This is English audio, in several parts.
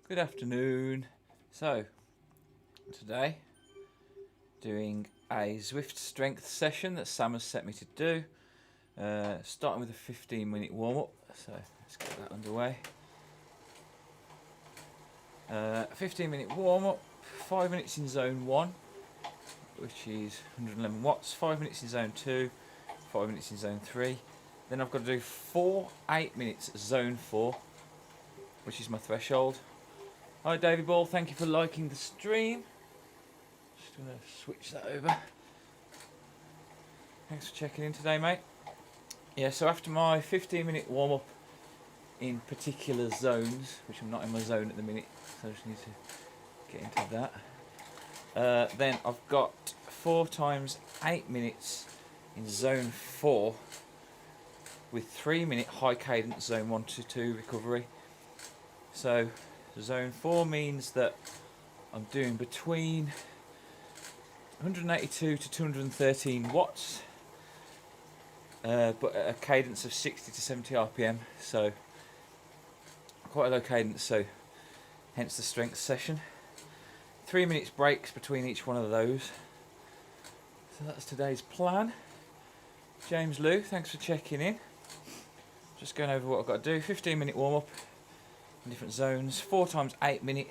Good afternoon. So, today, doing a Zwift strength session that Sam has set me to do. Starting with a 15-minute warm-up, so let's get that underway. 15-minute warm-up, 5 minutes in zone 1, which is 111 watts, 5 minutes in zone 2, 5 minutes in zone 3. Then I've got to do 4 8 minutes zone 4, which is my threshold. Hi David Ball, thank you for liking the stream. Just going to switch that over. Thanks for checking in today, mate. Yeah, so after my 15-minute warm-up in particular zones, which I'm not in my zone at the minute, so I just need to get into that. Then I've got 4 times 8 minutes in zone 4 with 3-minute high cadence zone 1 to 2 recovery. So zone 4 means that I'm doing between 182 to 213 watts, but at a cadence of 60 to 70 RPM, so quite a low cadence, so hence the strength session. 3 minutes breaks between each one of those. So that's today's plan. James Lou, thanks for checking in. Just going over what I've got to do. 15-minute warm-up in different zones. 4 times 8 minute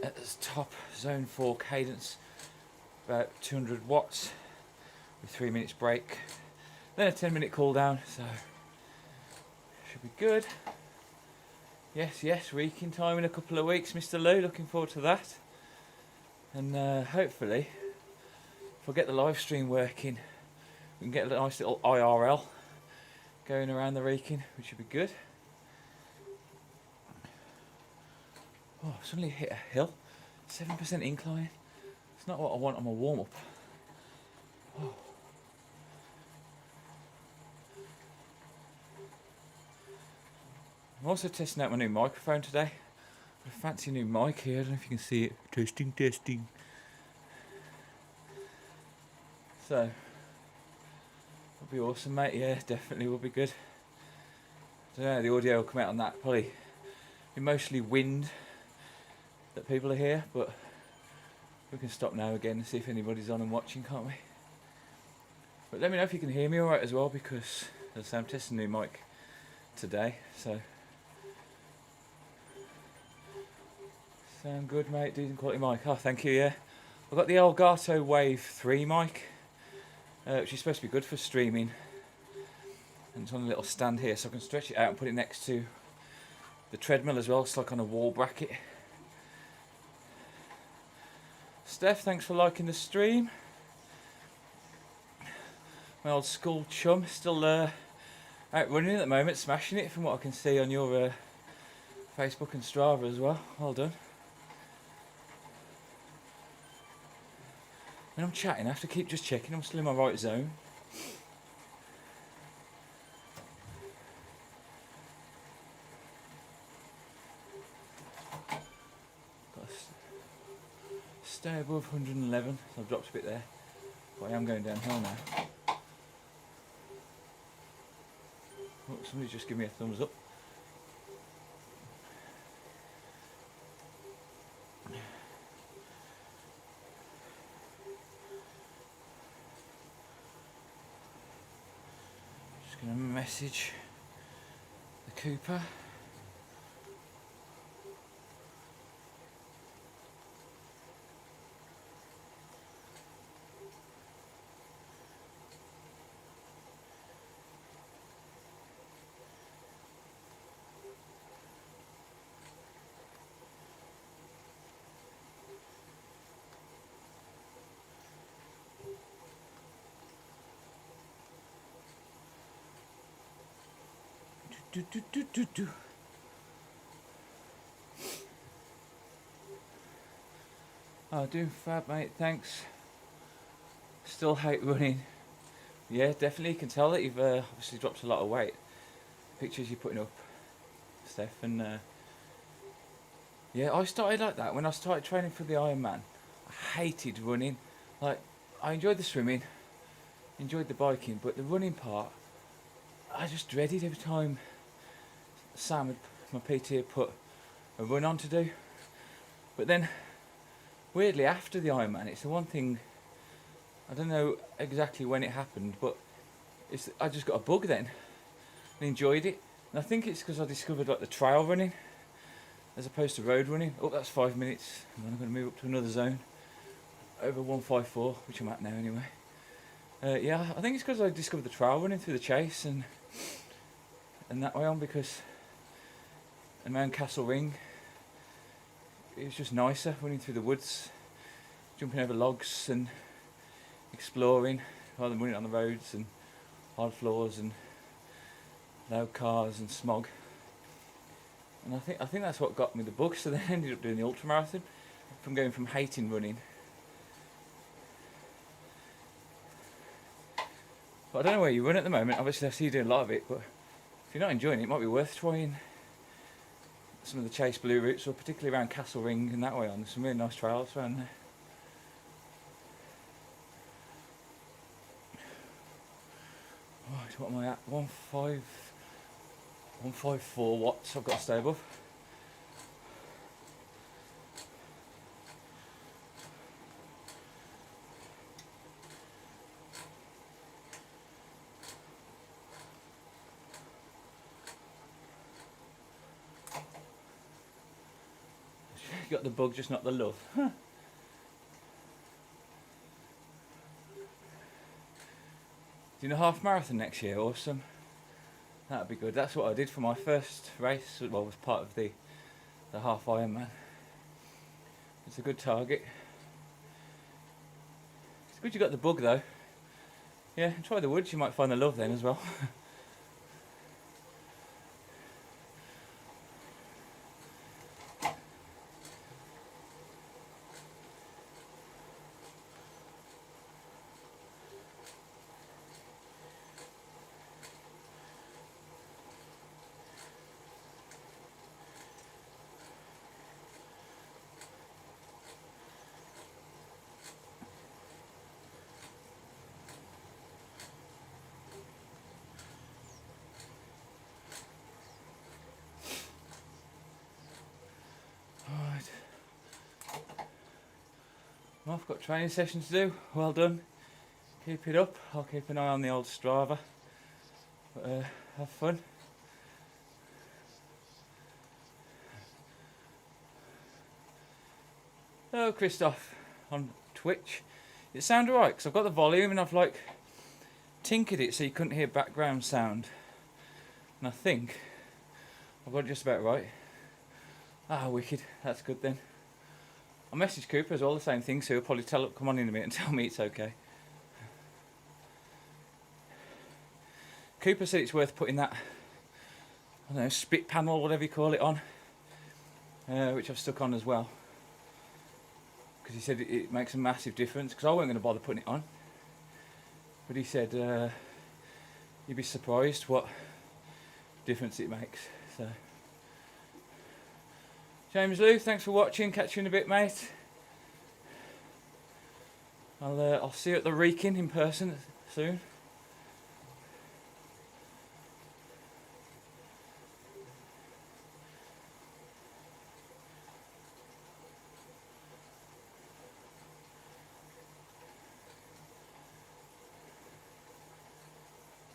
at the top, zone 4 cadence, about 200 watts with 3 minutes break. Then a 10-minute cool down, so should be good. Yes, week in time in a couple of weeks, Mr. Lou, looking forward to that. And hopefully, if I get the live stream working, we can get a nice little IRL going around the Wrekin, which would be good. Oh, I suddenly hit a hill, 7% incline. It's not what I want on my warm-up. Oh. I'm also testing out my new microphone today. Got a fancy new mic here, I don't know if you can see it. Testing. So, that'll be awesome, mate. Yeah, definitely will be good. I don't know, the audio will come out on that, probably be mostly wind that people are here, but we can stop now again and see if anybody's on and watching, can't we? But let me know if you can hear me alright as well, because as I say, I'm testing a new mic today, so sound good, mate. Decent quality mic. Oh, thank you. Yeah, I've got the Elgato Wave 3 mic, which is supposed to be good for streaming. And it's on a little stand here, so I can stretch it out and put it next to the treadmill as well. It's like on a wall bracket. Steph, thanks for liking the stream. My old school chum, still out running at the moment, smashing it from what I can see on your Facebook and Strava as well. Well done. When I'm chatting, I have to keep just checking I'm still in my right zone. Got to stay above 111, so I've dropped a bit there. But I am going downhill now. Oh, somebody just give me a thumbs up. Just going to message the Cooper. Do. Oh, doing fab, mate, thanks. Still hate running. Yeah, definitely, you can tell that you've obviously dropped a lot of weight. Pictures you're putting up, Steph, and yeah, I started like that when I started training for the Ironman. I hated running. Like, I enjoyed the swimming, enjoyed the biking, but the running part, I just dreaded every time Sam, my PT, had put a run on to do. But then, weirdly, after the Ironman, it's the one thing, I don't know exactly when it happened, but I just got a bug then and enjoyed it. And I think it's because I discovered like the trail running as opposed to road running. Oh, that's 5 minutes, and then I'm going to move up to another zone over 154, which I'm at now anyway. Yeah, I think it's because I discovered the trail running through the chase and that way on, because around Castle Ring it was just nicer running through the woods, jumping over logs and exploring rather than running on the roads and hard floors and loud cars and smog. And I think that's what got me the bug. So then I ended up doing the ultramarathon, from going from hating running. But I don't know where you run at the moment. Obviously I see you doing a lot of it, but if you're not enjoying it, it might be worth trying some of the Chase Blue routes, or particularly around Castle Ring and that way on. There's some really nice trails around there. Right, what am I at? 154 watts I've got to stay above. Got the bug, just not the love. Huh. Doing a half marathon next year, awesome. That'd be good. That's what I did for my first race. Well, was part of the half Ironman. It's a good target. It's good you got the bug though. Yeah, try the woods. You might find the love then as well. Well, I've got training sessions to do. Well done. Keep it up. I'll keep an eye on the old Strava. But, have fun. Hello, Christoph on Twitch. It sounded alright because I've got the volume and I've like tinkered it so you couldn't hear background sound. And I think I've got it just about right. Ah, wicked. That's good then. I messaged Cooper as well, the same thing, so he'll probably come on in a minute and tell me it's okay. Cooper said it's worth putting that, I don't know, split panel, whatever you call it, on, which I've stuck on as well. Because he said it makes a massive difference, because I wasn't going to bother putting it on. But he said you'd be surprised what difference it makes. So, James Lou, thanks for watching. Catch you in a bit, mate. I'll see you at the Wrekin in person soon.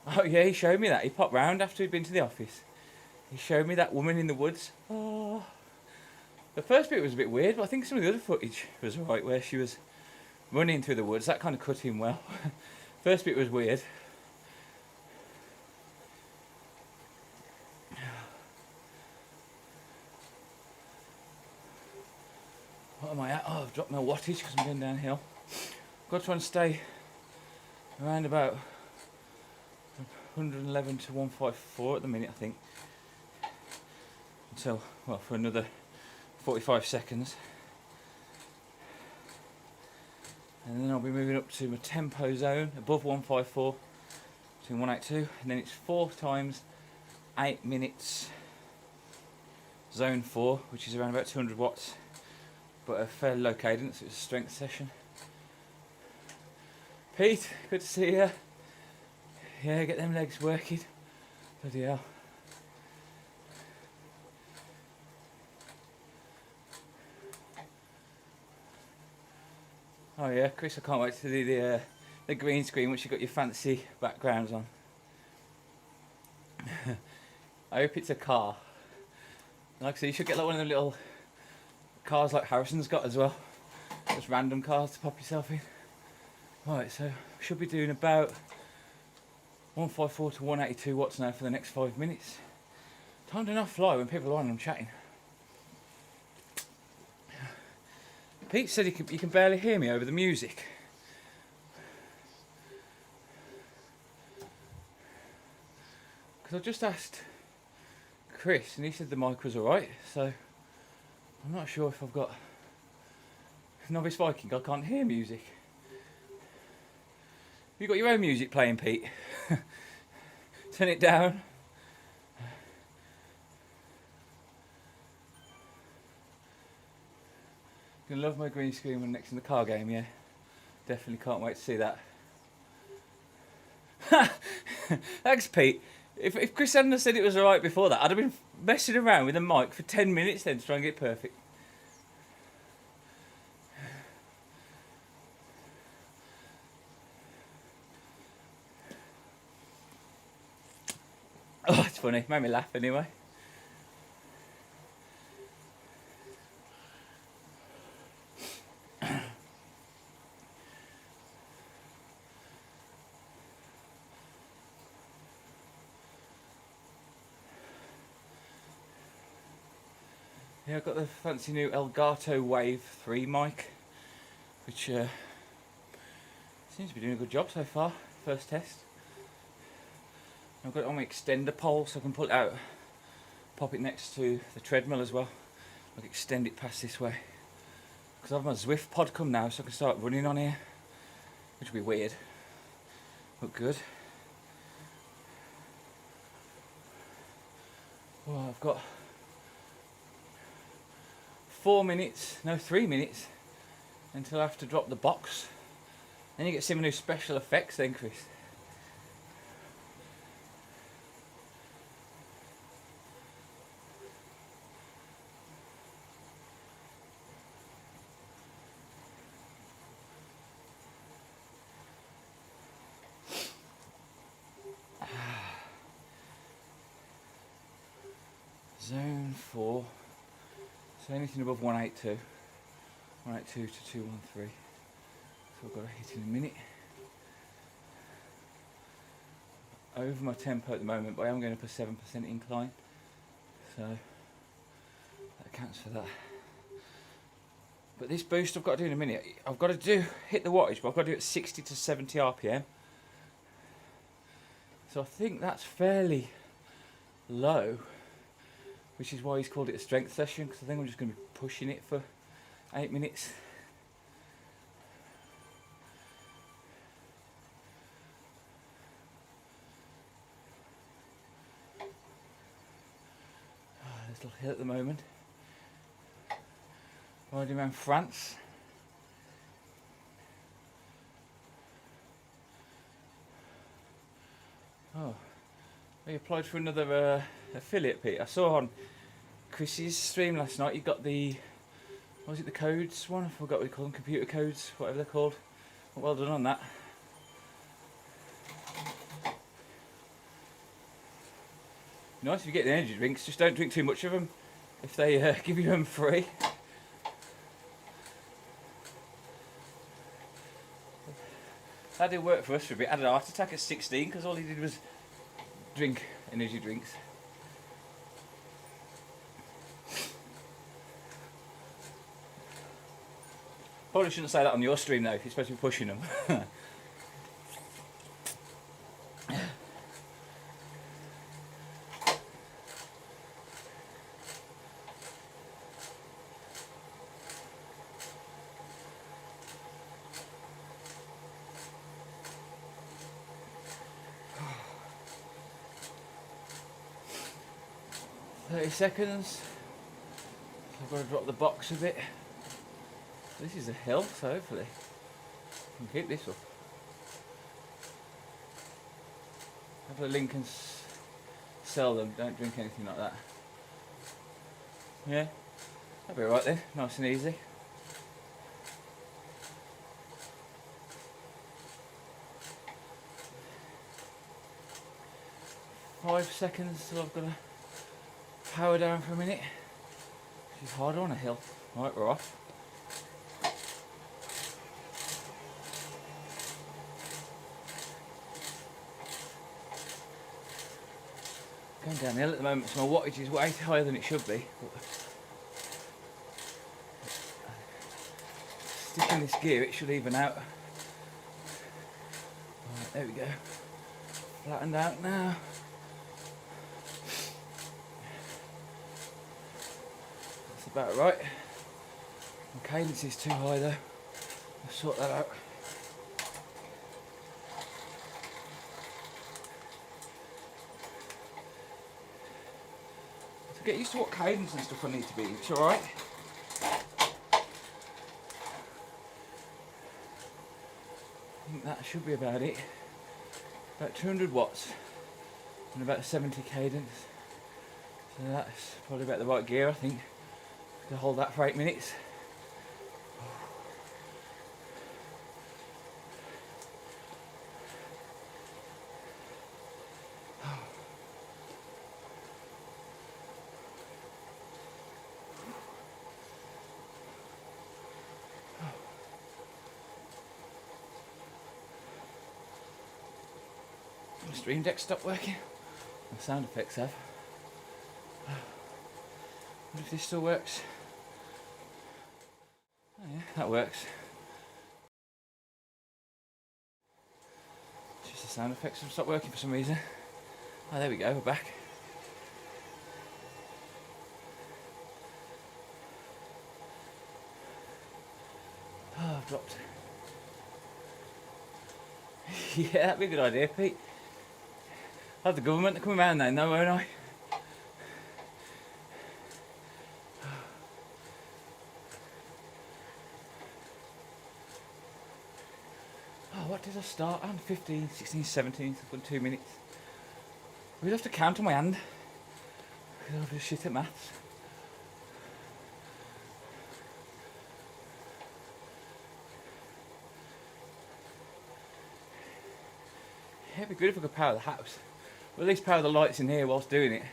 Oh yeah, he showed me that. He popped round after he'd been to the office. He showed me that woman in the woods. Oh. The first bit was a bit weird, but I think some of the other footage was right, where she was running through the woods. That kind of cut in well. First bit was weird. What am I at? Oh, I've dropped my wattage because I'm going downhill. I've got to try and stay around about 111 to 154 at the minute, I think. Until, well, for another 45 seconds. And then I'll be moving up to a tempo zone above 154 between 182, and then it's 4 times 8 minutes zone 4, which is around about 200 watts, but a fairly low cadence. It's a strength session. Pete, good to see you. Yeah, get them legs working. Bloody hell. Oh yeah, Chris, I can't wait to do the green screen once you've got your fancy backgrounds on. I hope it's a car. Like I say, you should get like one of the little cars like Harrison's got as well. Just random cars to pop yourself in. Right, so should be doing about 154 to 182 watts now for the next 5 minutes. Time to not fly when people are on and chatting. Pete said you can barely hear me over the music. Because I just asked Chris and he said the mic was alright, so I'm not sure if I've got Novice Viking, I can't hear music. Have you got your own music playing, Pete? Turn it down. Gonna love my green screen when next in the car game, yeah. Definitely can't wait to see that. Thanks, Pete. If Chris hadn't have said it was alright before that, I'd have been messing around with a mic for 10 minutes then to try and get it perfect. Oh, it's funny. Made me laugh anyway. Yeah, I've got the fancy new Elgato Wave 3 mic, which seems to be doing a good job so far. First test. I've got it on my extender pole so I can pull it out, pop it next to the treadmill as well. Like extend it past this way. Because I have my Zwift pod come now so I can start running on here. Which will be weird. But good. Well, I've got 3 minutes until I have to drop the box. Then you get some new special effects then, Chris. Zone 4. So anything above 182. 182 to 213. So I've got to hit in a minute. Over my tempo at the moment, but I am going up a 7% incline. So that accounts for that. But this boost I've got to do in a minute, I've got to hit the wattage, but I've got to do it at 60 to 70 RPM. So I think that's fairly low, which is why he's called it a strength session, because I think I'm just going to be pushing it for 8 minutes. Little hill at the moment. Riding around France. Oh, he applied for another affiliate, Pete. I saw on Chris's stream last night. You got the, what was it, the codes one? I forgot what you call them, computer codes, whatever they're called. Well done on that. Nice if you get the energy drinks, just don't drink too much of them if they give you them free. That did work for us for a bit. I had a heart attack at 16 because all he did was drink energy drinks. Probably shouldn't say that on your stream though, if you're supposed to be pushing them. 30 seconds. I've got to drop the box a bit. This is a hill, so hopefully I can keep this up. Have a link and sell them, don't drink anything like that. Yeah, that'll be alright then, nice and easy. 5 seconds till I've got to power down for a minute. Which is harder on a hill. Right, we're off. Going downhill at the moment, so my wattage is way higher than it should be. Sticking this gear, it should even out. Right, there we go. Flattened out now. That's about right. My cadence is too high though. I'll sort that out. So get used to what cadence and stuff I need to be. It's alright. I think that should be about it. About 200 watts and about 70 cadence. So that's probably about the right gear, I think, to hold that for 8 minutes. My stream deck stopped working. My sound effects have. Wonder if this still works. Oh yeah, that works. It's just the sound effects have stopped working for some reason. Oh, there we go, we're back. Oh, I've dropped. Yeah, that'd be a good idea, Pete. I'll have the government to come around then, though, won't I? Oh, what did I start? I'm 15, 16, 17, I've got 2 minutes. We'll have to count on my hand. Because I'm just shit at maths. Yeah, it'd be good if I could power the house. Or at least power the lights in here whilst doing it.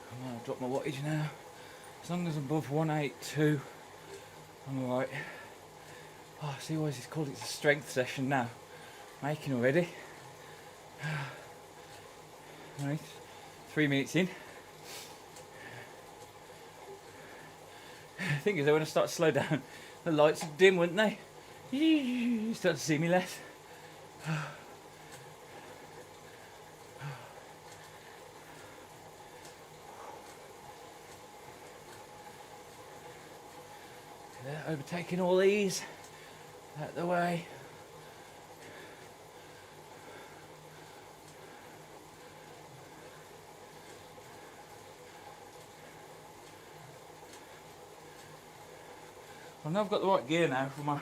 Come on, I'll drop my wattage now. As long as I'm above 182, I'm alright. Oh, see why it's called it's a strength session now. Making already. Right, 3 minutes in. The thing is, when I start to slow down, the lights are dim, wouldn't they? You start to see me less. They're overtaking all these out the way. I know I've got the right gear now for my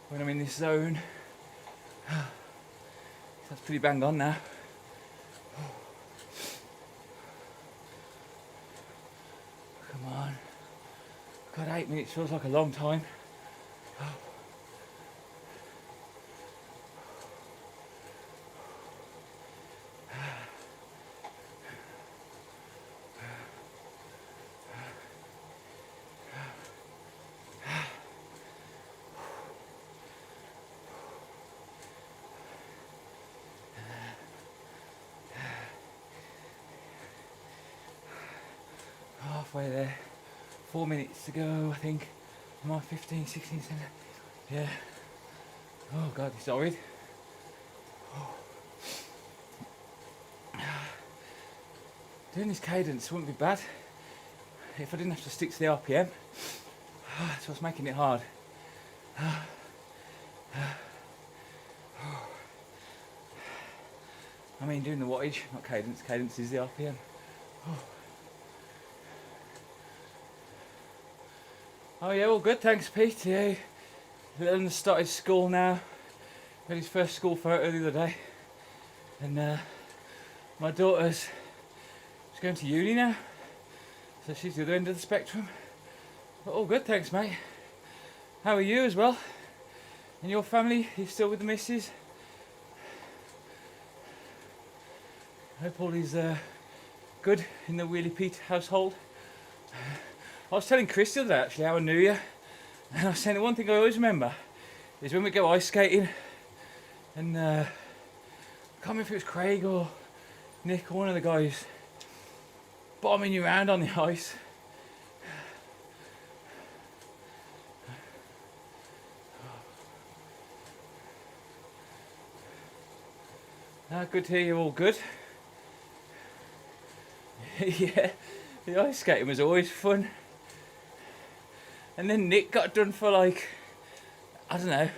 when I'm in this zone. That's pretty bang on now. Come on. God, 8 minutes feels like a long time. Halfway there. 4 minutes to go, I think. Am I 15, 16, 17? Yeah. Oh God, it's horrid. Oh. Doing this cadence wouldn't be bad if I didn't have to stick to the RPM. That's what's making it hard. I mean, doing the wattage, not cadence. Cadence is the RPM. Oh yeah, all good, thanks Pete. Yeah, Dylan started school now. Had his first school photo the other day. And my daughter's going to uni now. So she's the other end of the spectrum. All good, thanks, mate. How are you as well? And your family? You still with the missus? Hope all is good in the Wheelie Pete household. I was telling Chris the other day actually how I knew you, and I was saying the one thing I always remember is when we go ice skating, and I can't remember if it was Craig or Nick or one of the guys bombing you around on the ice. Good to hear you're all good. Yeah, the ice skating was always fun. And then Nick got done for like, I don't know,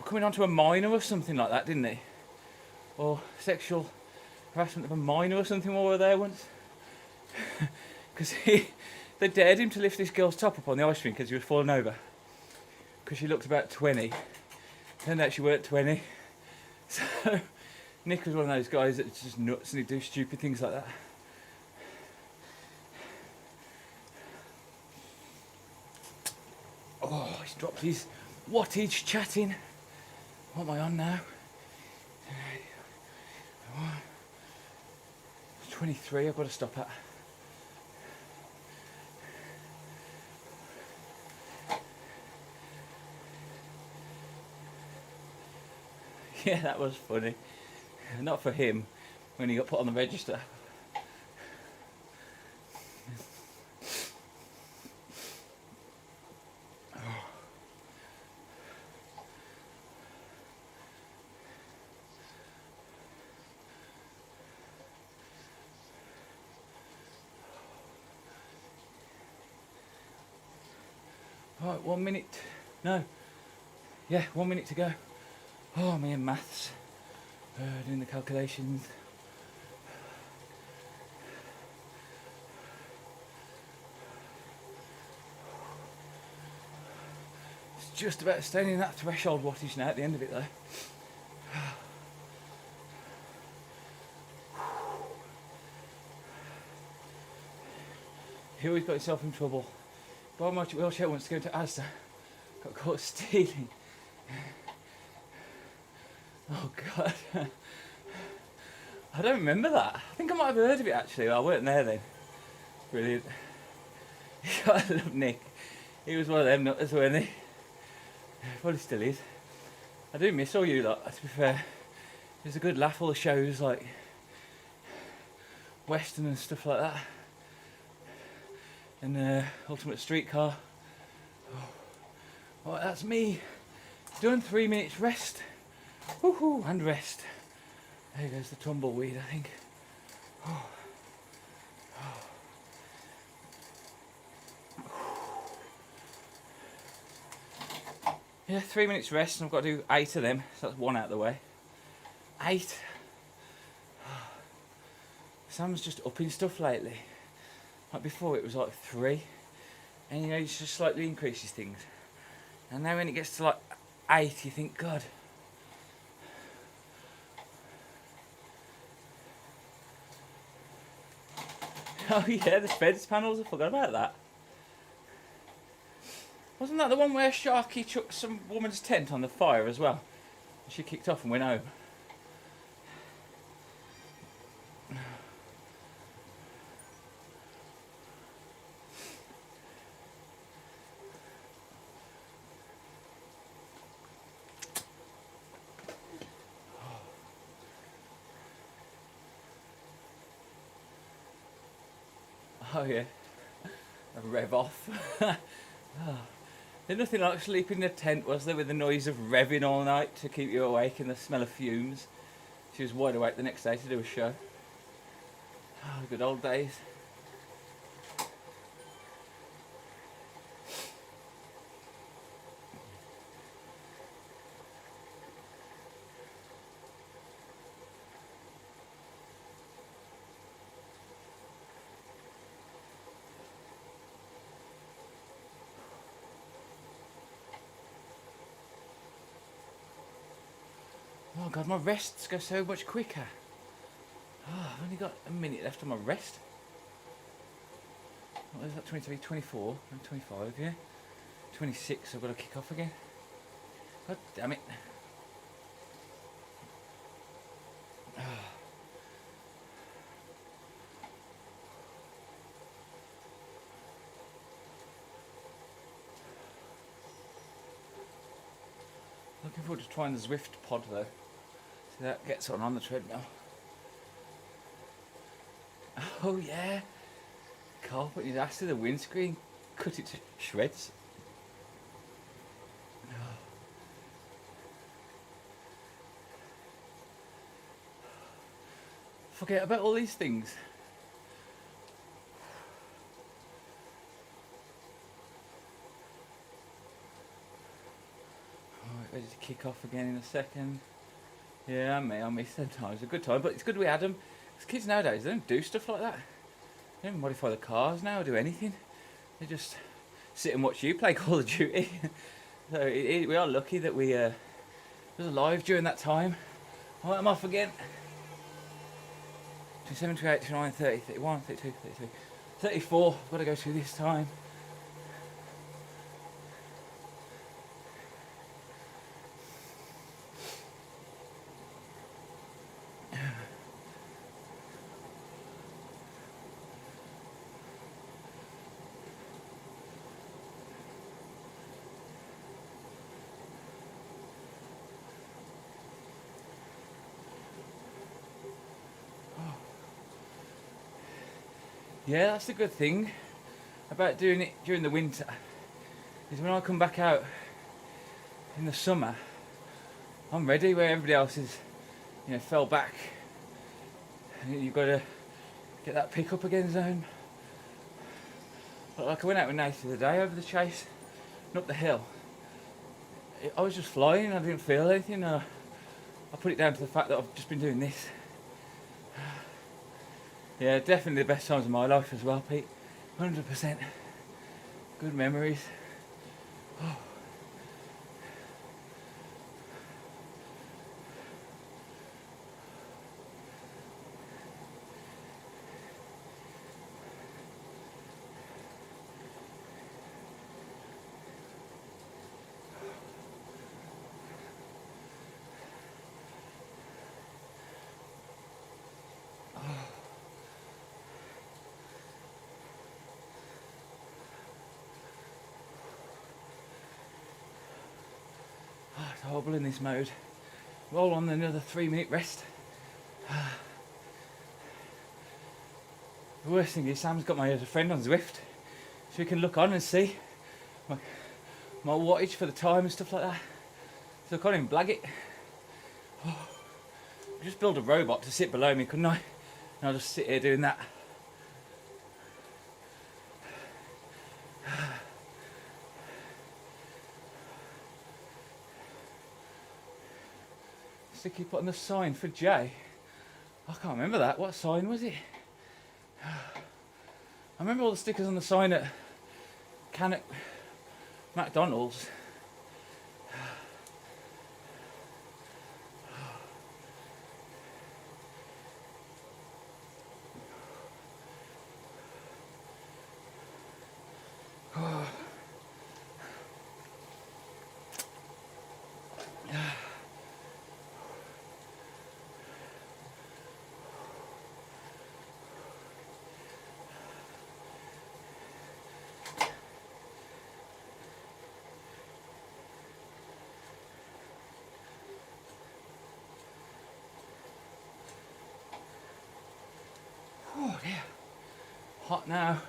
coming onto a minor or something like that, didn't he? Or sexual harassment of a minor or something while we were there once. Because they dared him to lift this girl's top up on the ice rink because he was falling over. Because she looked about 20. Turned out she weren't 20. So Nick was one of those guys that's just nuts and he'd do stupid things like that. Oh, he's dropped his wattage chatting. What am I on now? 23, I've got to stop at. Yeah, that was funny. Not for him, when he got put on the register. Right, 1 minute. No. Yeah, 1 minute to go. Oh, me and maths. Doing the calculations. It's just about staying in that threshold wattage now at the end of it though. He always got himself in trouble. Bob March at wheelchair wants to go to Asda. Got caught stealing. Oh God. I don't remember that. I think I might have heard of it actually. I weren't there then. Brilliant. I love Nick. He was one of them nutters, weren't he? Probably still is. I do miss all you lot, to be fair. It was a good laugh, all the shows like Western and stuff like that. And Ultimate Streetcar. Oh. Right, that's me. Done, 3 minutes rest. Woohoo, and rest. There goes the tumbleweed, I think. Oh. Yeah, 3 minutes rest, and I've got to do 8 of them, so that's 1 out of the way. 8. Sam's just upping stuff lately. Like before, it was like 3, and you know, he just slightly increases things. And now when it gets to like 8, you think, God. Oh yeah, the fence panels, I forgot about that. Wasn't that the one where Sharky took some woman's tent on the fire as well? She kicked off and went home. Oh yeah, a rev off. Oh. There's nothing like sleeping in a tent, was there, with the noise of revving all night to keep you awake and the smell of fumes. She was wide awake the next day to do a show. Oh, good old days. Oh God, my rests go so much quicker. Oh, I've only got a minute left on my rest. What is that? 23, 24, and 25, yeah? 26, I've got to kick off again. God damn it. Looking forward to trying the Zwift pod though. See that gets on the treadmill. Oh yeah. Carl put his ass to the windscreen, cut it to shreds. Forget about all these things. Alright, ready to kick off again in a second. Yeah, I miss them times. A good time, but it's good we had them. Because kids nowadays, they don't do stuff like that. They don't modify the cars now or do anything. They just sit and watch you play Call of Duty. So we are lucky that we was alive during that time. Alright, I'm off again. 27, 28, 29, 30, 31, 32, 33, 34. I've got to go through this time. Yeah, that's the good thing about doing it during the winter, is when I come back out in the summer, I'm ready where everybody else is, fell back. And you've got to get that pick up again zone. But like I went out with Nate the other day over the chase and up the hill. I was just flying, I didn't feel anything. I put it down to the fact that I've just been doing this. Yeah, definitely the best times of my life as well, Pete. 100%. Good memories. Oh. It's horrible in this mode. Roll on another 3-minute rest. The worst thing is Sam's got my other friend on Zwift, so we can look on and see my wattage for the time and stuff like that. So I can't even blag it. Just build a robot to sit below me, couldn't I? And I'll just sit here doing that. Sticky put on the sign for Jay. I can't remember that. What sign was it? I remember all the stickers on the sign at McDonald's. Oh dear. Hot now.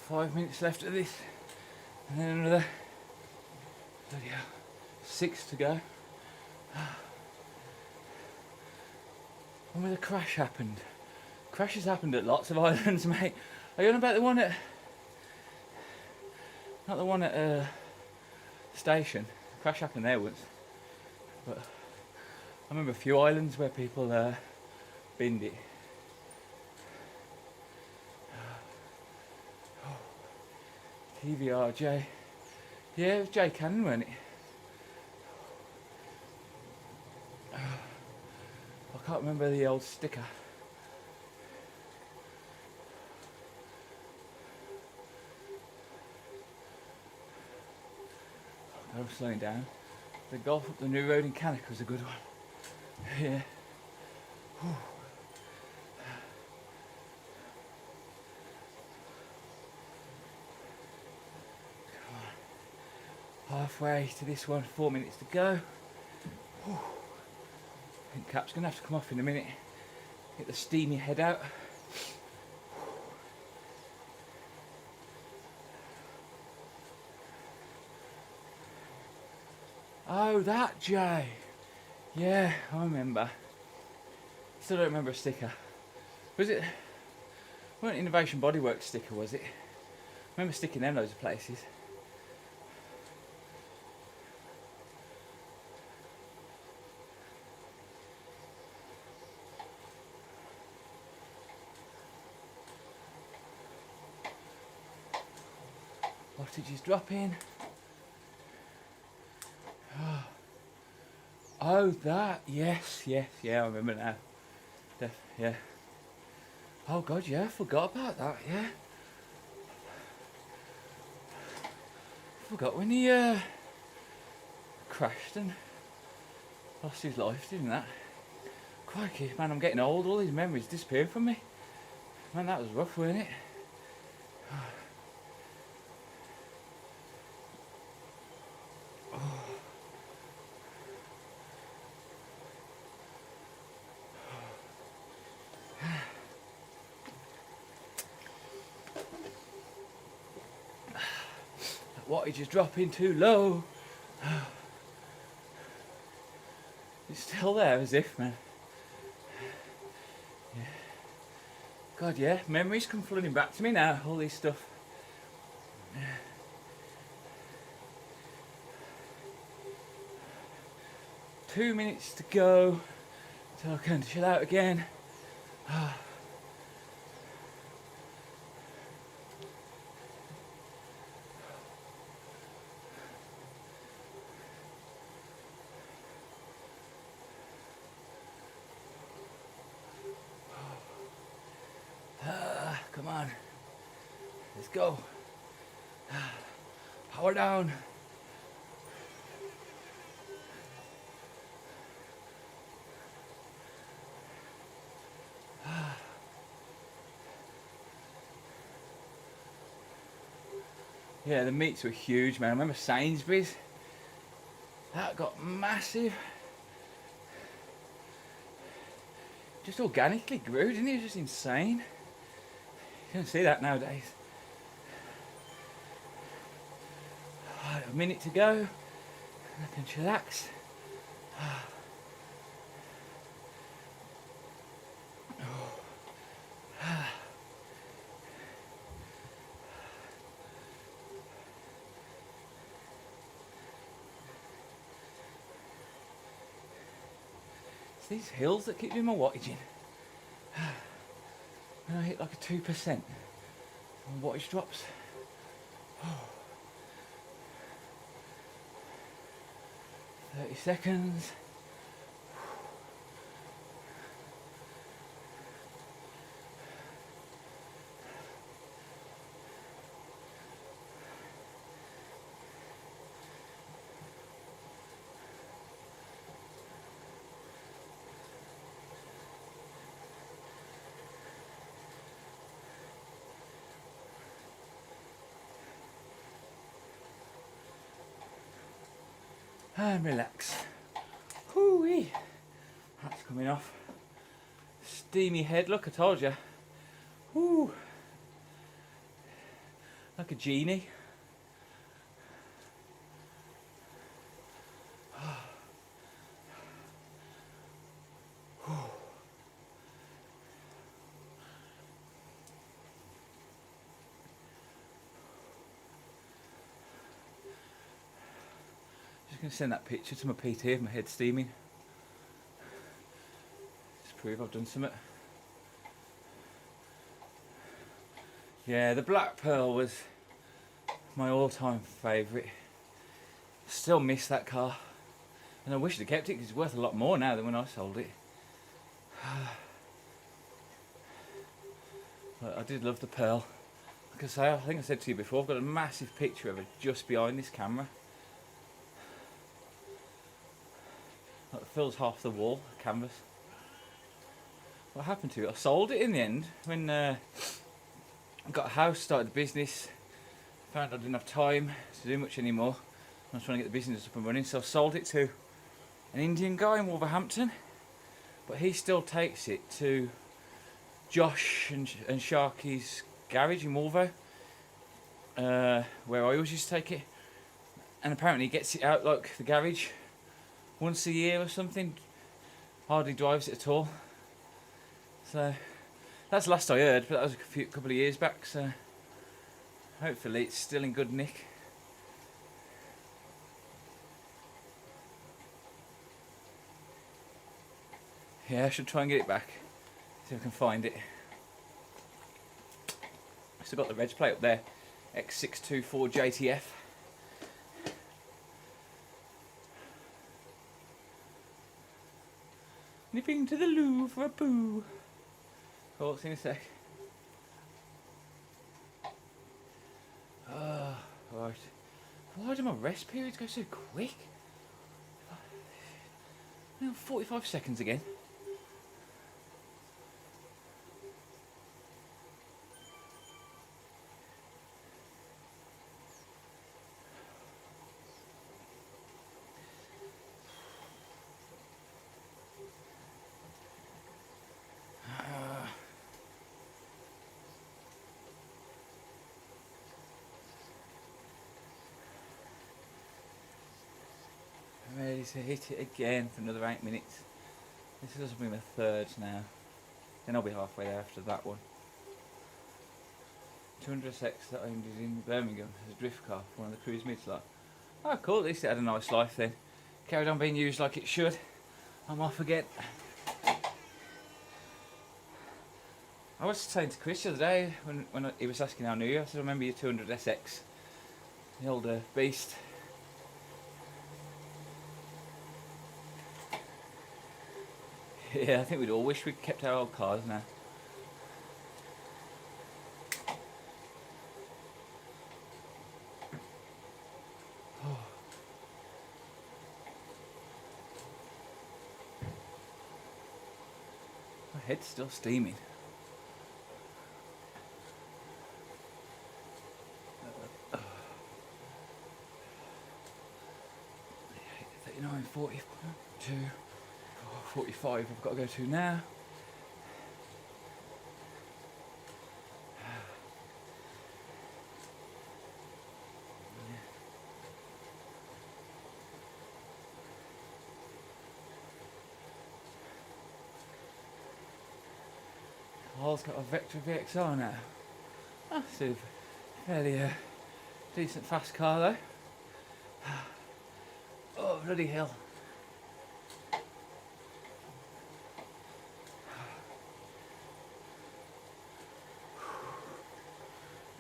5 minutes left of this. And then another 6 to go. When the crash happened. Crashes happened at lots of islands, mate. Are you on about the one at... Not the one at station. Crash happened there once. But I remember a few islands where people binned it. TVRJ. Yeah, it was Jay Cannon, wasn't it? I can't remember the old sticker. I'm slowing down. The golf up the new road in Cannock was a good one. Yeah. Whew. Halfway to this one, 4 minutes to go. Whew. I think cap's gonna have to come off in a minute. Get the steamy head out. Oh, that Jay. Yeah, I remember. Still don't remember a sticker. Was it? Wasn't Innovation Bodywork sticker, was it? I remember sticking them loads of places. Wattages dropping. Oh, that. Yes, yeah, I remember now. Yeah. Oh God, yeah, I forgot about that, yeah. Forgot when he crashed and lost his life, didn't that? Crikey, man, I'm getting old, all these memories disappeared from me. Man, that was rough, wasn't it? Wattage is dropping too low. It's still there as if, man. Yeah. God, yeah, memories come flooding back to me now, all this stuff. Yeah. 2 minutes to go till I can chill out again. Come on, let's go. Power down. Yeah, the meats were huge, man. I remember Sainsbury's. That got massive. Just organically grew, didn't it? It was just insane. You don't see that nowadays. Right, a minute to go. And I can chillax. It's these hills that keep doing my wattage in. And I hit like a 2%. And wattage drops. 30 seconds. And relax. Hoo-wee. That's coming off. Steamy head, look, I told you. Woo. Like a genie. Just going to send that picture to my PT of my head steaming. Just prove I've done something. Yeah, the Black Pearl was my all-time favourite. Still miss that car. And I wish I'd kept it because it's worth a lot more now than when I sold it. But I did love the Pearl. Like I say, I think I said to you before, I've got a massive picture of it just behind this camera. fills half the wall, canvas. What happened to it? I sold it in the end when I got a house, started the business, found I didn't have time to do much anymore. I was trying to get the business up and running, so I sold it to an Indian guy in Wolverhampton, but he still takes it to Josh and Sharky's garage in Wolvo, where I always used to take it, and apparently he gets it out like the garage once a year or something. Hardly drives it at all. So that's the last I heard, but that was a couple of years back, so hopefully it's still in good nick. Yeah, I should try and get it back, see if I can find it. Still got the reg plate up there, X624JTF. Nipping to the loo for a poo. Oh, see in a sec. Right. Why do my rest periods go so quick? 45 seconds again. Ready to hit it again for another 8 minutes. This will be my third now. Then I'll be halfway there after that one. 200SX that I did in Birmingham as a drift car for one of the cruise meets. Like, oh cool, at least it had a nice life then. Carried on being used like it should. I'm off again. I was saying to Chris the other day when he was asking how new you, I said I remember your 200SX. The old beast. Yeah, I think we'd all wish we'd kept our old cars now. Oh. My head's still steaming. Oh. 39, 42. 45 I've got to go to now. Carl's got a Vectra VXR now. That's a fairly decent fast car though. Oh bloody hell.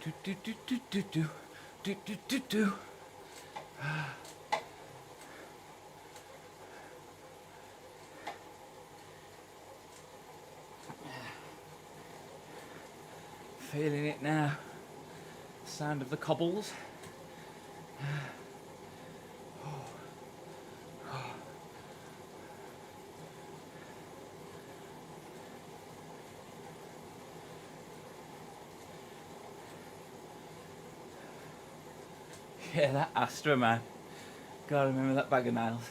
Do do do do do do do do do. Feeling it now. Sound of the cobbles. Yeah, that Astra, man. Gotta remember that bag of nails.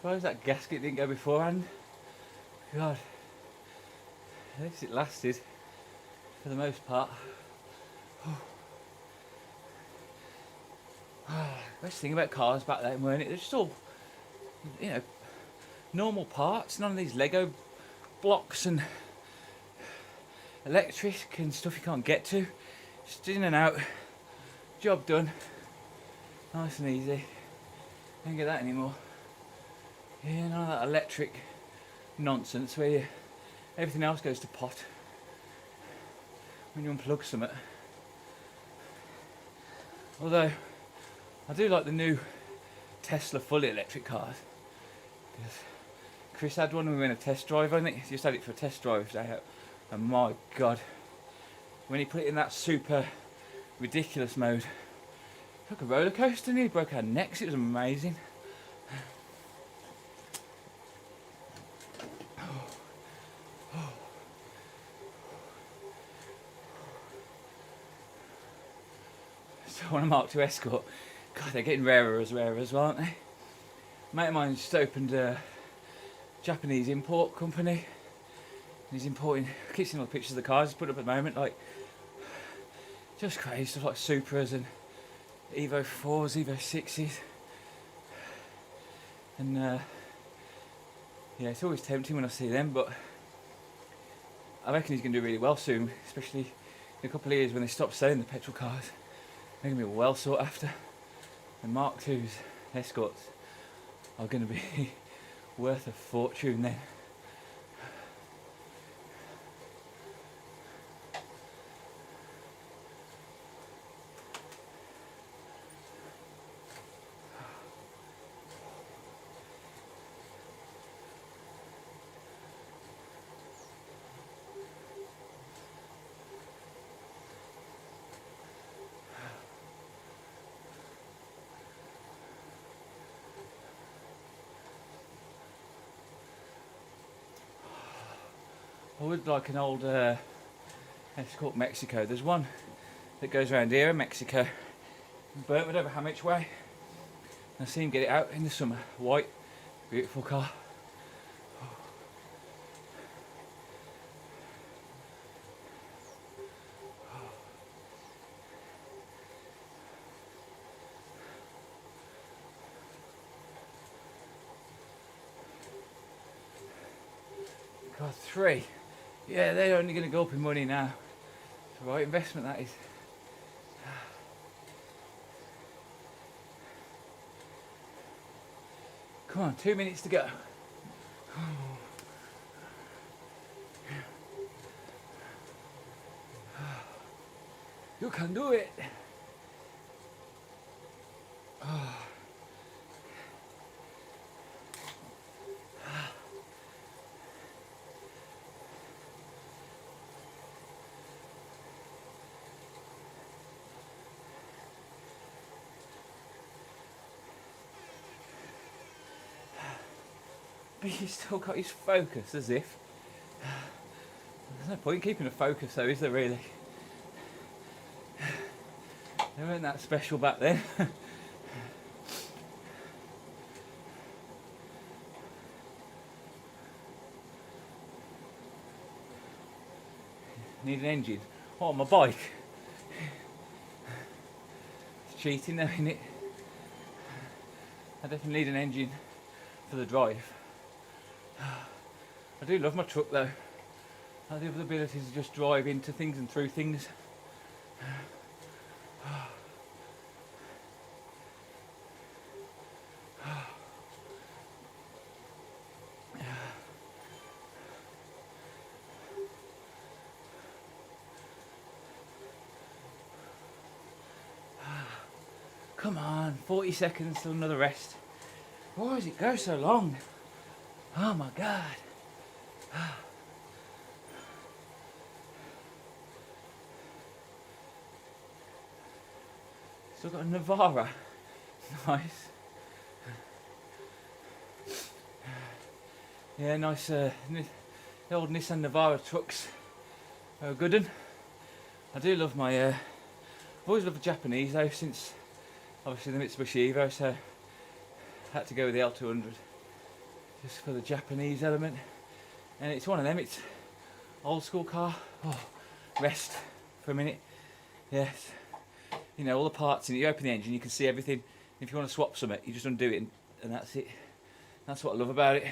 Suppose that gasket didn't go beforehand. God, at least it lasted for the most part. Best thing about cars back then, weren't it? They're just all, you know, normal parts. None of these Lego blocks and electric and stuff you can't get to. Just in and out. Job done. Nice and easy. Don't get that anymore. Yeah, none of that electric nonsense where everything else goes to pot when you unplug something. Although I do like the new Tesla fully electric cars. Chris had one and we went a test drive, I think. He just had it for a test drive today. And my god, when he put it in that super ridiculous mode, like a roller coaster, and he broke our necks. It was amazing. So I want a Mark II Escort. God, they're getting rarer as well, aren't they? Mate of mine just opened a Japanese import company. And he's importing, I keep seeing all the pictures of the cars he's put up at the moment, like just crazy stuff like Supras and Evo 4s, Evo 6s. And yeah, it's always tempting when I see them, but I reckon he's going to do really well soon, especially in a couple of years when they stop selling the petrol cars. They're going to be well sought after. And Mark II's Escorts are going to be worth a fortune then. I would like an old Escort Mexico. There's one that goes around here in Mexico, in Burntwood over Hamwich Way. I see him get it out in the summer. White, beautiful car. God, 3. Yeah, they're only going to go up in money now. It's the right investment, that is. Come on, 2 minutes to go. You can do it. But he's still got his focus, as if. There's no point in keeping a focus though, is there really? They weren't that special back then. Need an engine. Oh, my bike. It's cheating though, isn't it? I definitely need an engine for the drive. I do love my truck though. I have the ability to just drive into things and through things. Come on, 40 seconds till another rest. Why does it go so long? Oh my god. Still got a Navara. Nice. Yeah, nice. The old Nissan Navara trucks are a good one. I do love my. I've always loved the Japanese though, since obviously the Mitsubishi Evo, so I had to go with the L200 just for the Japanese element. And it's one of them. It's old school car. Oh, rest for a minute. Yes. You know, all the parts in it. You open the engine, you can see everything. If you want to swap something, you just undo it, and that's it. That's what I love about it.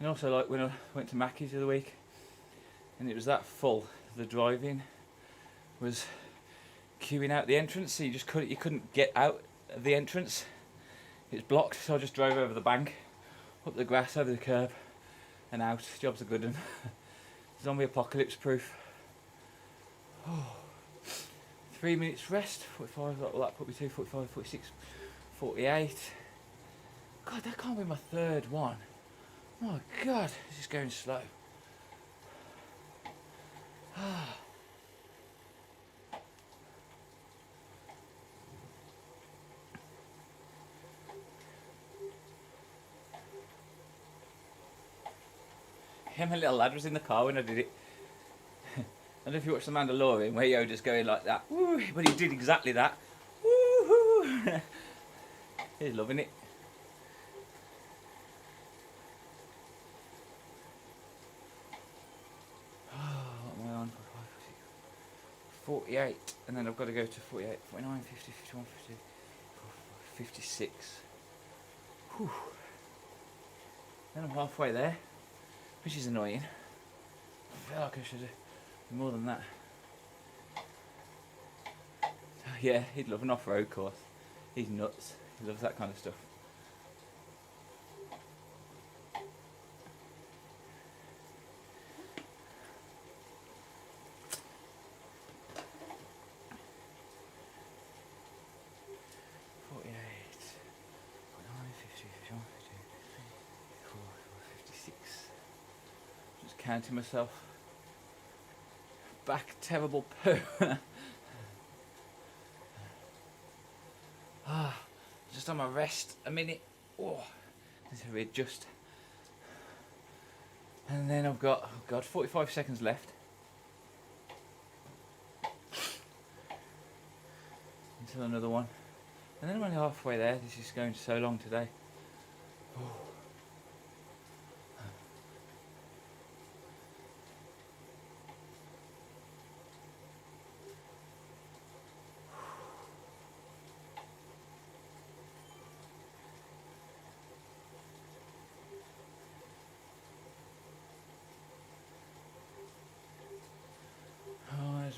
And also, like when I went to Mackey's the other week, and it was that full, the drive-in was queuing out the entrance, so you couldn't get out of the entrance. It was blocked, so I just drove over the bank, up the grass, over the curb, and out. Job's a good one. Zombie apocalypse proof. Oh. 3 minutes rest, 45, what will that put me to? 45, 46, 48. God, that can't be my third one. Oh God, this is going slow. Yeah, my little lad was in the car when I did it. I don't know if you watched The Mandalorian, where Yoda's going like that. Woo, but he did exactly that. Woo-hoo. He's loving it. What am I on? 48, and then I've got to go to 48, 49, 50, 51, 50, 56. Whew. Then I'm halfway there, which is annoying. I feel like I should have done more than that. Yeah, he'd love an off-road course. He's nuts. He loves that kind of stuff. Counting myself. Back terrible poo. Just on my rest a minute. Oh, let's readjust. And then I've got, oh God, 45 seconds left. Until another one. And then I'm only halfway there. This is going so long today. Oh.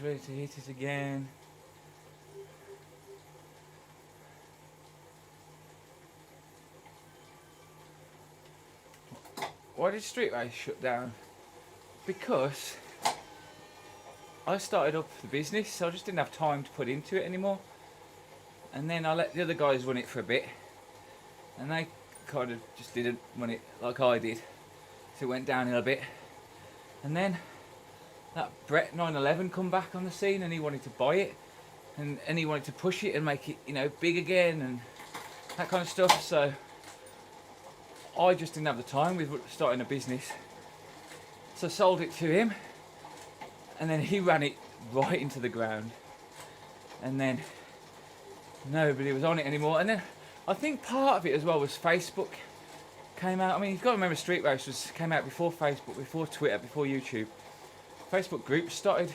Ready to hit it again. Why did Street Race shut down? Because I started up the business, so I just didn't have time to put into it anymore. And then I let the other guys run it for a bit, and they kind of just didn't run it like I did, so it went downhill a bit. And then that Brett 911 come back on the scene, and he wanted to buy it, and he wanted to push it and make it, you know, big again and that kind of stuff. So I just didn't have the time with starting a business, so I sold it to him, and then he ran it right into the ground, and then nobody was on it anymore. And then I think part of it as well was Facebook came out. I mean, you've got to remember Street Race came out before Facebook, before Twitter, before YouTube. Facebook groups started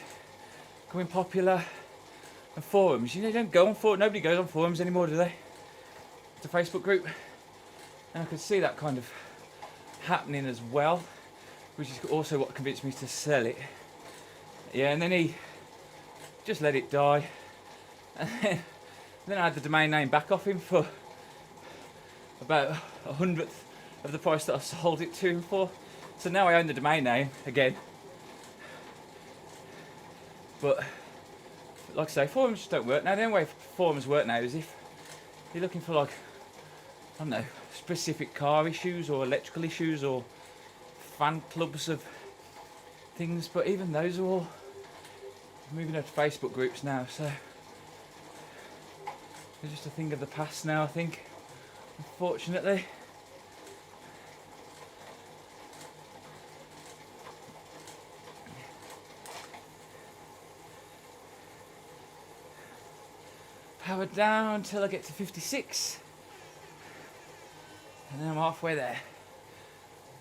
becoming popular, and forums. You know, you don't go on forums. Nobody goes on forums anymore, do they? It's a Facebook group, and I could see that kind of happening as well, which is also what convinced me to sell it. Yeah, and then he just let it die, and then I had the domain name back off him for about 1/100th of the price that I sold it to him for. So now I own the domain name again. But like I say, forums just don't work now. The only way forums work now is if you're looking for, like, I don't know, specific car issues or electrical issues or fan clubs of things. But even those are all moving over to Facebook groups now, so they're just a thing of the past now, I think, unfortunately. Power down till I get to 56, and then I'm halfway there,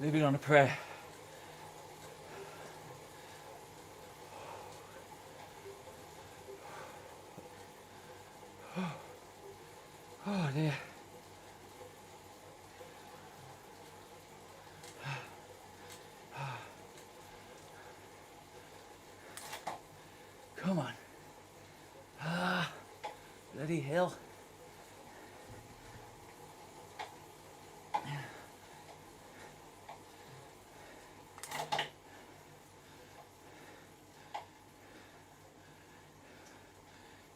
living on a prayer. Oh dear. Come on. Ah, bloody hell.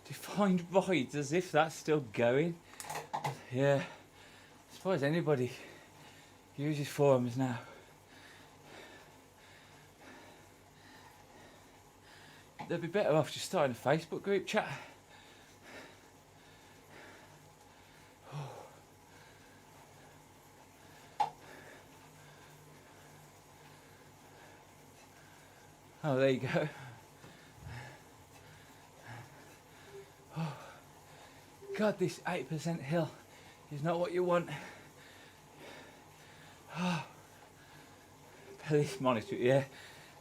Defined voids, as if that's still going. Yeah. I suppose anybody uses forums now. They'd be better off just starting a Facebook group chat. Oh, there you go. Oh, God, this 8% hill is not what you want. Oh. Police monitor, yeah.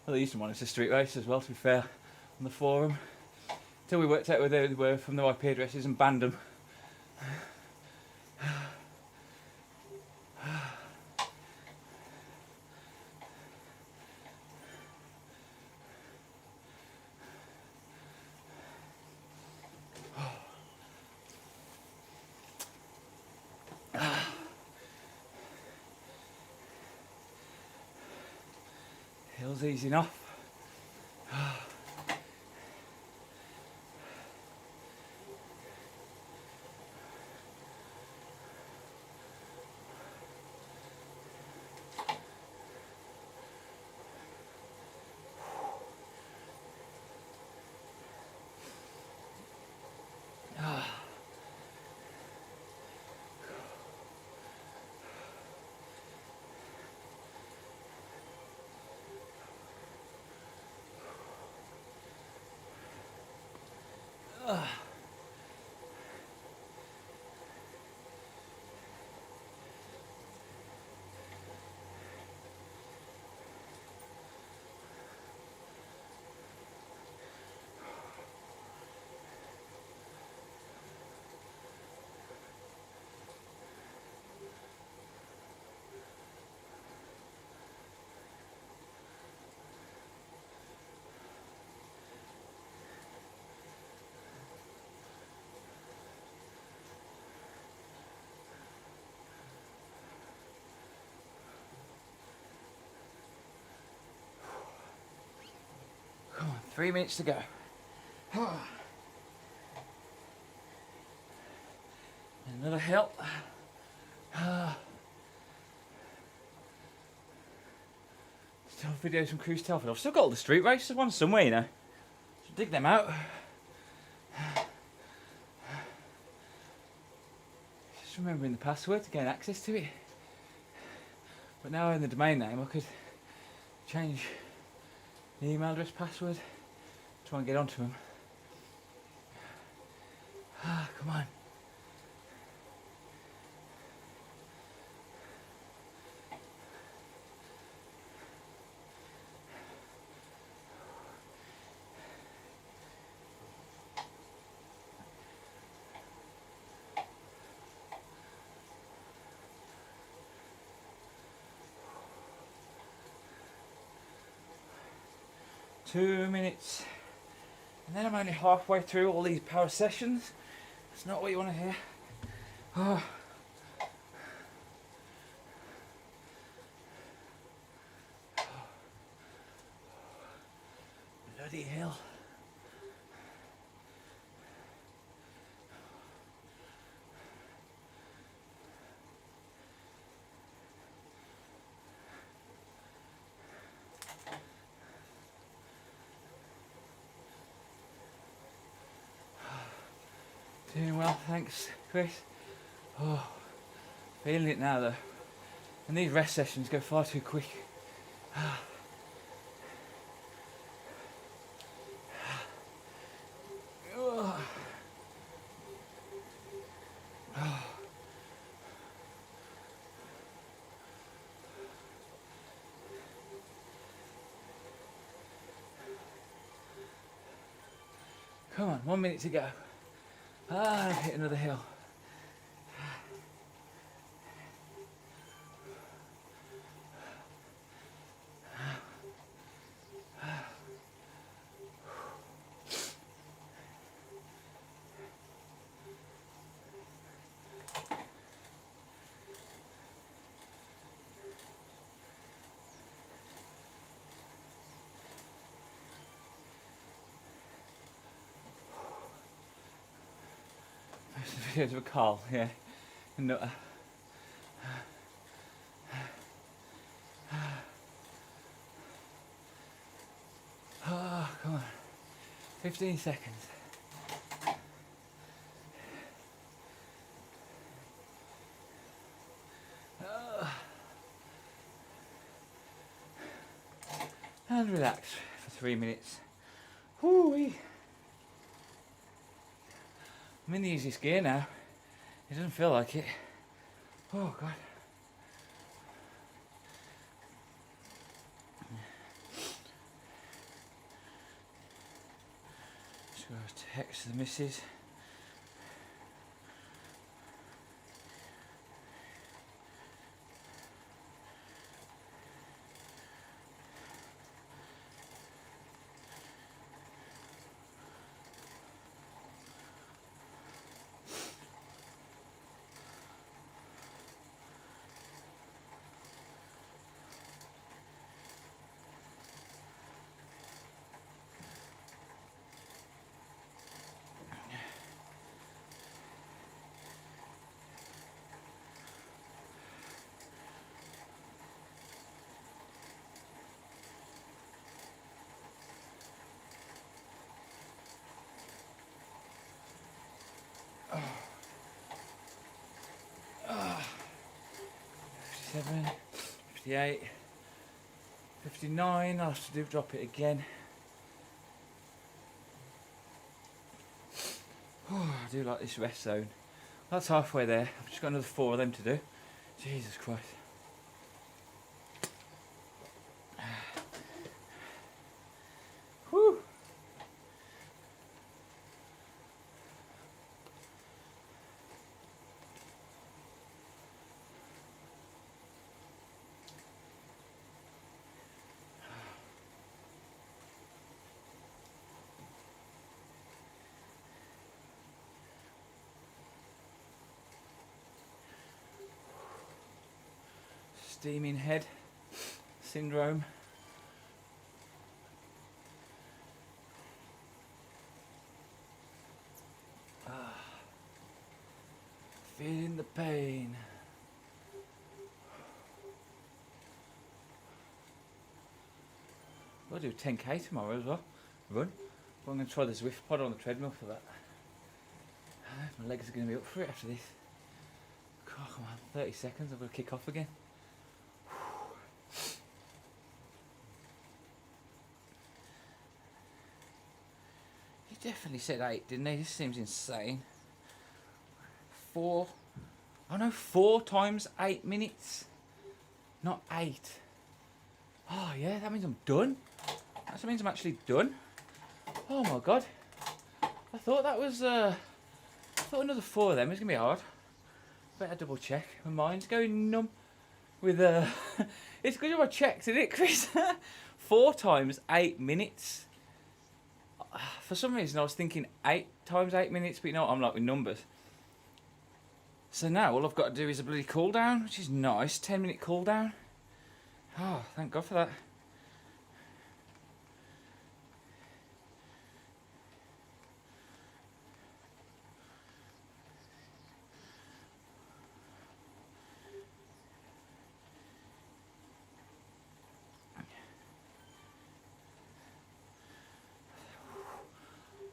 Well, they used to monitor street race as well, to be fair, on the forum. Until we worked out where they were from the IP addresses and banned them. Hill's easy enough. Come on, 3 minutes to go. Another hill. Still videos from Cruise Telford. I've still got all the street races ones somewhere, you know. Should dig them out. Just remembering the password to gain access to it. But now in the domain name, I could change the email address password, try and get onto them. Come on. Two minutes, and then I'm only halfway through all these power sessions. It's not what you want to hear. Oh. Bloody hell. Doing well, thanks, Chris. Oh, feeling it now though. And these rest sessions go far too quick. Come on, 1 minute to go. I've hit another hill. videos of a Carl, yeah. No, oh, come on. 15 seconds. And relax for 3 minutes. Whoo-wee. I'm in the easiest gear now. It doesn't feel like it. Oh God. Just got to text the missus. Oh. 57, 58, 59, I'll have to drop it again. Oh, I do like this rest zone. That's halfway there. I've just got another 4 of them to do. Jesus Christ. Whew. Steaming head syndrome. Feeling the pain. I'll do 10k tomorrow as well. Run. But I'm going to try the Zwift pod on the treadmill for that. My legs are going to be up for it after this. God, come on, 30 seconds, I've got to kick off again. He definitely said 8, didn't he? This seems insane. 4. Oh no, 4 times 8 minutes. Not 8. Oh yeah, that means I'm done. That means I'm actually done. Oh my God. I thought that was, I thought another 4 of them was going to be hard. Better double check. My mind's going numb with, it's good I checked, isn't it, Chris? 4 times 8 minutes. For some reason I was thinking 8 times 8 minutes, but you know what I'm like with numbers. So now all I've got to do is a bloody cool down, which is nice. 10-minute cool down. Oh, thank God for that.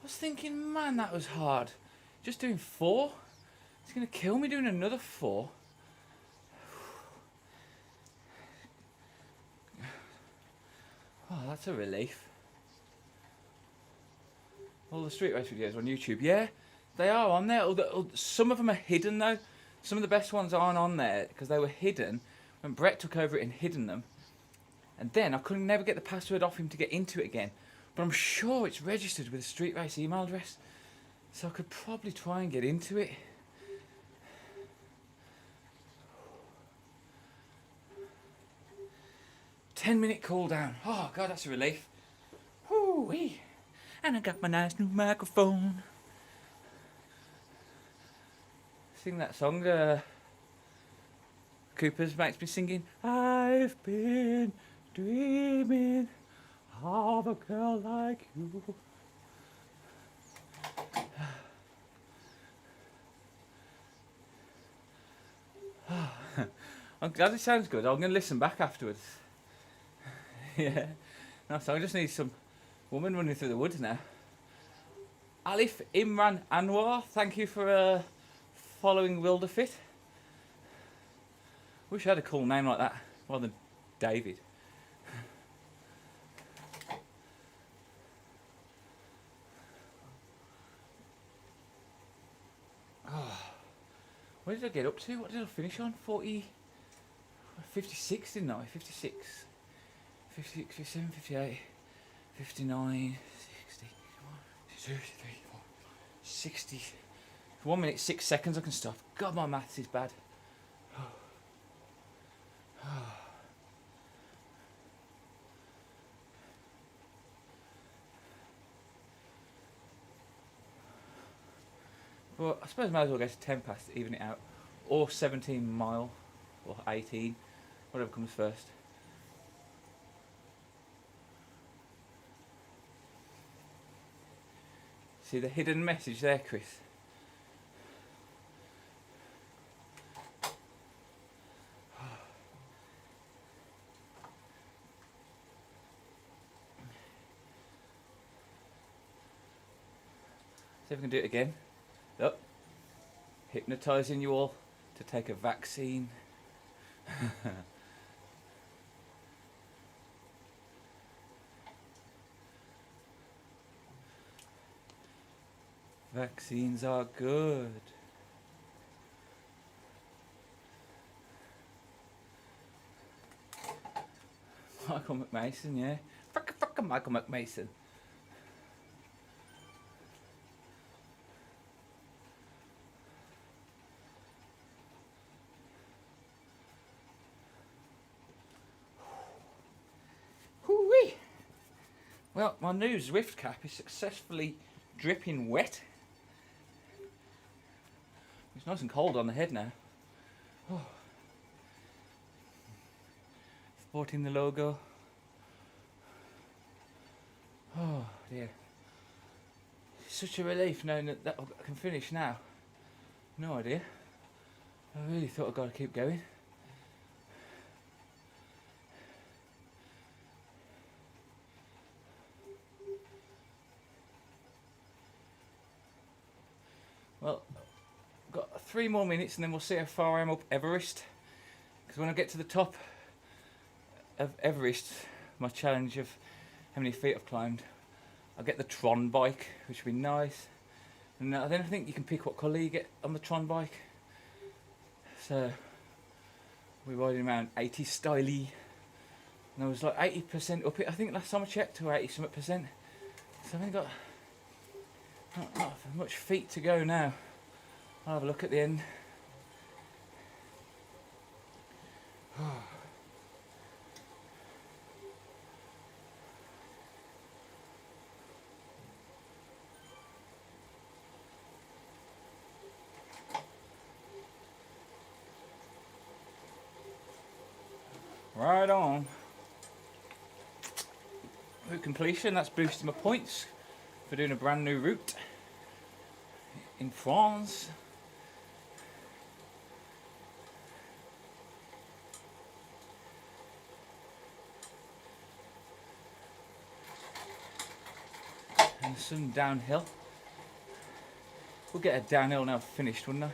I was thinking, man, that was hard. Just doing 4. It's going to kill me doing another 4. Oh, that's a relief. All the street race videos on YouTube, yeah, they are on there. Some of them are hidden though. Some of the best ones aren't on there because they were hidden when Brett took over it and hidden them. And then I couldn't never get the password off him to get into it again. But I'm sure it's registered with a street race email address. So I could probably try and get into it. "10-minute cool down." Oh God, that's a relief. Whoo-wee. And I got my nice new microphone. Sing that song Cooper's makes me singing. I've been dreaming of a girl like you. I'm glad it sounds good. I'm going to listen back afterwards. Yeah. No, so I just need some woman running through the woods now. Alif Imran Anwar, thank you for following Wilderfit. Wish I had a cool name like that rather than David. Oh, where did I get up to? What did I finish on? 56, didn't I? 56, 56, 57, 58, 59, 60, 62, 63, 64, 60. 1 minute, 6 seconds I can stop. God, my maths is bad. Well, I suppose I might as well go to 10 past to even it out. Or 17 mile, or 18, whatever comes first. See the hidden message there, Chris? See if we can do it again. Oh, hypnotising you all to take a vaccine. Vaccines are good. Michael McMason, yeah. Fucking Michael McMason. Hoo-wee. Well, my new Zwift cap is successfully dripping wet. It's nice and cold on the head now. Oh. Sporting the logo. Oh dear. It's such a relief knowing that I can finish now. No idea. I really thought I'd got to keep going. Well, I've got 3 more minutes and then we'll see how far I am up Everest. Because when I get to the top of Everest, my challenge of how many feet I've climbed, I'll get the Tron bike, which would be nice. And then I think you can pick what colour you get on the Tron bike. So we're riding around 80 styly. And I was like 80% up it, I think last time I checked, or 80 something percent. So I've only got not much feet to go now. I'll have a look at the end. Right on. Route completion, that's boosting my points for doing a brand new route in France. And some downhill. We'll get a downhill now finished, wouldn't I?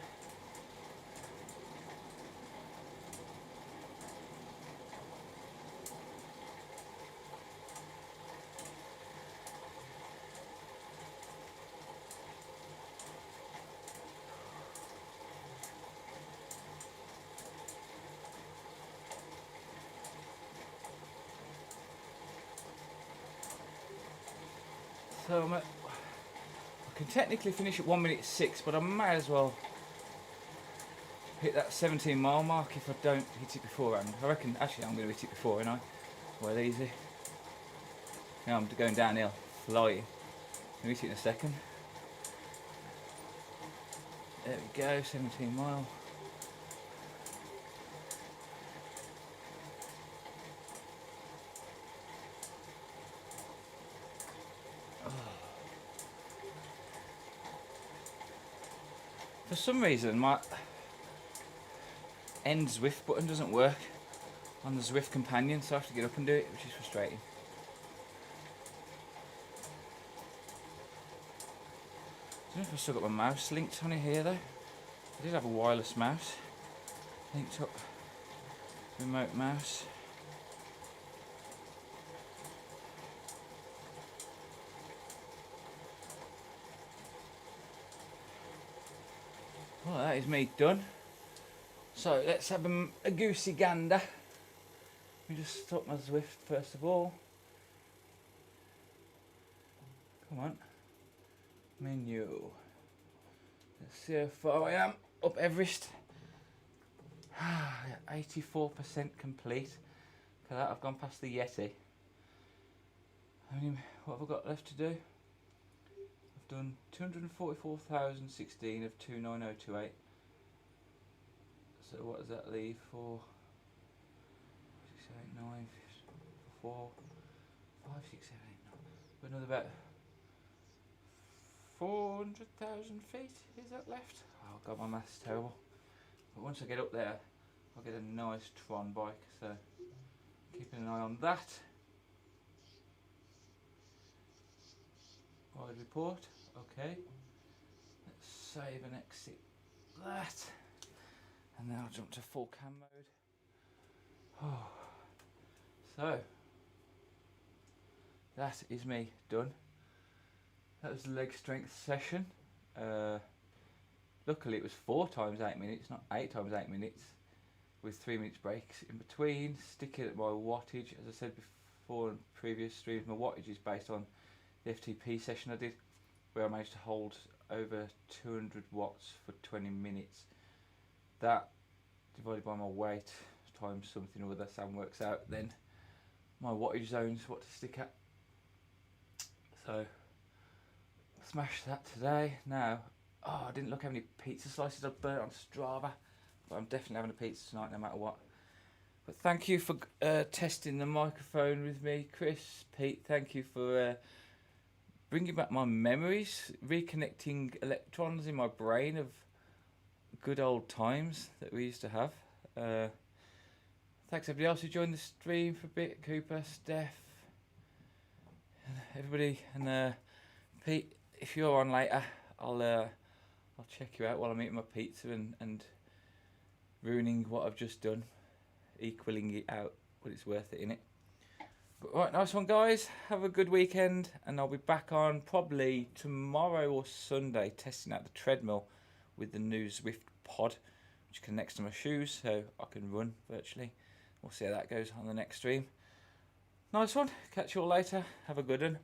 So I can technically finish at 1 minute 6, but I might as well hit that 17 mile mark if I don't hit it beforehand. I reckon, actually I'm going to hit it before, ain't I? Well easy. Now I'm going downhill, flying. I'll hit it in a second. There we go, 17 mile. For some reason, my end Zwift button doesn't work on the Zwift companion, so I have to get up and do it, which is frustrating. I don't know if I've still got my mouse linked on it here though. I did have a wireless mouse linked up, remote mouse. Well, that is me done. So let's have a goosey gander. Let me just stop my Zwift first of all. Come on. Menu. Let's see how far I am up Everest. 84% complete. Look at that, I've gone past the Yeti. What have I got left to do? I've done 244,016 of 29028. So what does that leave for? 6, 8, 9, 4, 5, 6, 7, 8, 9. Another about 400,000 feet is that left? Oh god, my math's terrible. But once I get up there, I'll get a nice Tron bike, so keeping an eye on that. Ride report, okay. Let's save and exit that. And then I'll jump to full cam mode. Oh. So, that is me done. That was the leg strength session. Luckily it was 4 times 8 minutes, not 8 times 8 minutes, with 3 minutes breaks in between. Sticking at my wattage, as I said before in previous streams, my wattage is based on the FTP session I did, where I managed to hold over 200 watts for 20 minutes. That divided by my weight times something or other, Sam works out then my wattage zones, what to stick at. So smashed that today. Now, I didn't look how many pizza slices I've burnt on Strava, but I'm definitely having a pizza tonight no matter what. But thank you for testing the microphone with me, Chris, Pete. Thank you for bringing back my memories, reconnecting electrons in my brain of good old times that we used to have. Thanks everybody else who joined the stream for a bit. Cooper, Steph, everybody, and Pete, if you're on later, I'll check you out while I'm eating my pizza and ruining what I've just done, equaling it out, but it's worth it, innit? But right, nice one guys, have a good weekend, and I'll be back on probably tomorrow or Sunday testing out the treadmill with the new Zwift pod, which connects to my shoes so I can run virtually. We'll see how that goes on the next stream. Nice one, catch you all later, have a good one.